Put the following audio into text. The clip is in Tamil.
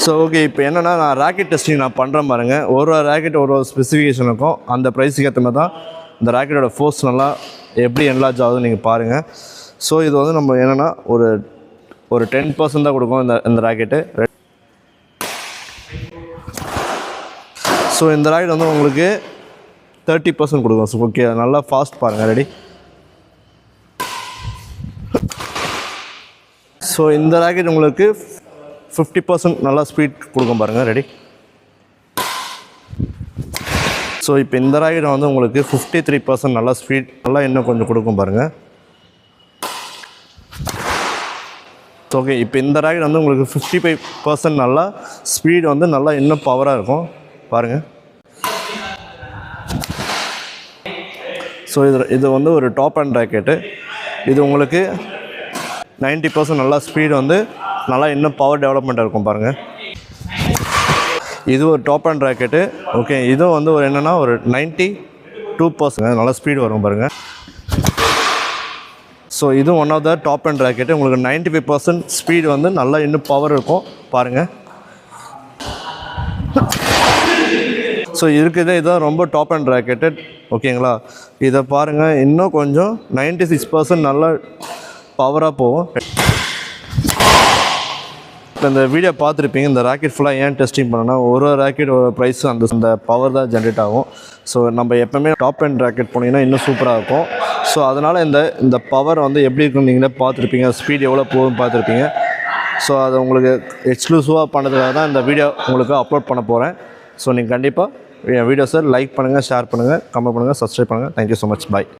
ஸோ ஓகே, இப்போ என்னென்னா நான் ராக்கெட் டெஸ்டிங் நான் பண்ணுறேன் பாருங்கள். ஒரு ராக்கெட் ஒரு ஸ்பெசிஃபிகேஷன் இருக்கும். அந்த ப்ரைஸுக்கு ஏற்ற மாதிரி தான் இந்த ராக்கெட்டோட ஃபோர்ஸ் நல்லா எப்படி என்லார்ஜ் ஆகுதுன்னு நீங்கள் பாருங்கள். ஸோ இது வந்து நம்ம என்னென்னா ஒரு 10% தான் கொடுக்கும் இந்த ராக்கெட்டு. ஸோ இந்த ராக்கெட் வந்து உங்களுக்கு 30% கொடுக்கும். ஸோ ஓகே, நல்லா ஃபாஸ்ட் பாருங்கள். ரெடி. ஸோ இந்த ராக்கெட் உங்களுக்கு 50% நல்லா ஸ்பீட் கொடுக்கும் பாருங்கள். ரெடி. ஸோ இப்போ இந்த ராக்கெட் வந்து உங்களுக்கு 53% நல்லா ஸ்பீட் நல்லா இன்னும் கொஞ்சம் கொடுக்கும் பாருங்கள். ஓகே, இப்போ இந்த ராக்கெட் வந்து உங்களுக்கு 55% நல்லா ஸ்பீட் வந்து நல்லா இன்னும் பவராக இருக்கும் பாருங்கள். ஸோ இது வந்து ஒரு டாப் அண்ட் ராக்கெட்டு. இது உங்களுக்கு 90% நல்லா ஸ்பீடு வந்து நல்லா இன்னும் பவர் டெவலப்மெண்ட்டாக இருக்கும் பாருங்கள். இது ஒரு டாப் அண்ட் ராக்கெட்டு. ஓகே, இதுவும் வந்து ஒரு என்னென்னா ஒரு 92% நல்லா ஸ்பீடு வரும் பாருங்கள். ஸோ இதுவும் one of the top and rocket. உங்களுக்கு 95% ஸ்பீடு வந்து நல்லா இன்னும் பவர் இருக்கும் பாருங்கள். ஸோ இதுதான் ரொம்ப டாப் அண்ட் ராக்கெட்டு. ஓகேங்களா, இதை பாருங்கள். இன்னும் கொஞ்சம் 96% நல்லா பவராக போகும். இந்த வீடியோ பார்த்துருப்பீங்க. இந்த ராக்கெட் ஃபுல்லாக ஏன் டெஸ்டிங் பண்ணோன்னா ஒரு ராக்கெட் ஒரு ப்ரைஸ் அந்த பவர் தான் ஜென்ரேட் ஆகும். ஸோ நம்ம எப்போவுமே டாப் அண்ட் ராக்கெட் போனீங்கன்னா இன்னும் சூப்பராக இருக்கும். ஸோ அதனால் இந்த பவர் வந்து எப்படி இருக்குன்னு நீங்களே பார்த்துருப்பீங்க. ஸ்பீட் எவ்வளோ போகுதுன்னு பார்த்துருப்பீங்க. ஸோ அதை உங்களுக்கு எக்ஸ்க்ளூசிவாக பண்ணதுக்காக தான் இந்த வீடியோ உங்களுக்கு அப்லோட் பண்ண போகிறேன். ஸோ நீங்கள் கண்டிப்பாக என் வீடியோஸை லைக் பண்ணுங்கள், ஷேர் பண்ணுங்கள், கமெண்ட் பண்ணுங்கள், சப்ஸ்கிரைப் பண்ணுங்கள். Thank you so much. பாய்.